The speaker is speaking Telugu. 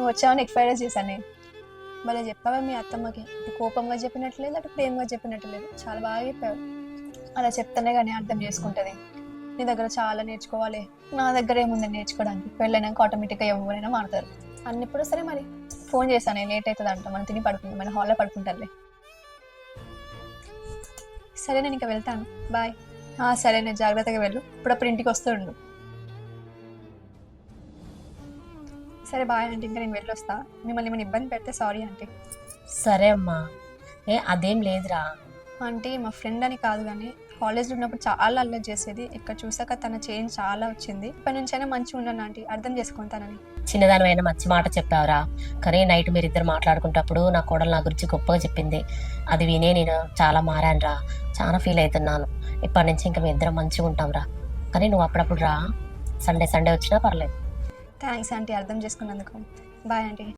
నువ్వు వచ్చావని ఎగ్ ఫ్రైడ్ రైస్ చేశాను నేను. భలే చెప్పావా మీ అత్తమ్మకి, ఇటు కోపంగా చెప్పినట్లేదు, అటు ప్రేమగా చెప్పినట్లేదు, చాలా బాగా చెప్పావు. అలా చెప్తానే కానీ అర్థం చేసుకుంటుంది. నీ దగ్గర చాలా నేర్చుకోవాలి. నా దగ్గర ఏముందని నేర్చుకోవడానికి, పెళ్ళైనాక ఆటోమేటిక్గా ఎవరైనా మారుతారు. అన్నిప్పుడు సరే మరి ఫోన్ చేశాను, లేట్ అవుతుంది అంట, మనం తిని పడుకుందాం, మన హాల్లో పడుకుంటారులే. సరే నేను ఇంకా వెళ్తాను, బాయ్. సరే నేను జాగ్రత్తగా వెళ్ళు, ఇప్పుడప్పుడు ఇంటికి వస్తూ ఉండు. సరే బాయ్ ఆంటీ, ఇంకా నేను వెళ్ళొస్తా. మిమ్మల్ని ఏమైనా ఇబ్బంది పెడితే సారీ ఆంటీ. సరే అమ్మా, అదేం లేదురా. ఆంటీ మా ఫ్రెండ్ అని కాదు కానీ కాలేజ్లో ఉన్నప్పుడు చాలా అల్లరి చేసేది, ఇక్కడ చూసాక తన చేంజ్ చాలా వచ్చింది. ఇప్పటి నుంచైనా మంచిగా ఉన్నాను ఆంటీ, అర్థం చేసుకుంటానని. చిన్నదానివైనా మంచి మాట చెప్పావురా. కానీ నైట్ మీరిద్దరు మాట్లాడుకుంటప్పుడు నా కోడలు నా గురించి గొప్పగా చెప్పింది. అది వినే నేను చాలా మారానురా, చాలా ఫీల్ అవుతున్నాను. ఇప్పటి నుంచి ఇంకా మీ ఇద్దరం మంచిగా ఉంటాం రా. కానీ నువ్వు అప్పుడప్పుడు రా, సండే వచ్చినా పర్లేదు. థ్యాంక్స్ ఆంటీ, అర్థం చేసుకున్నందుకు. Bye aunty.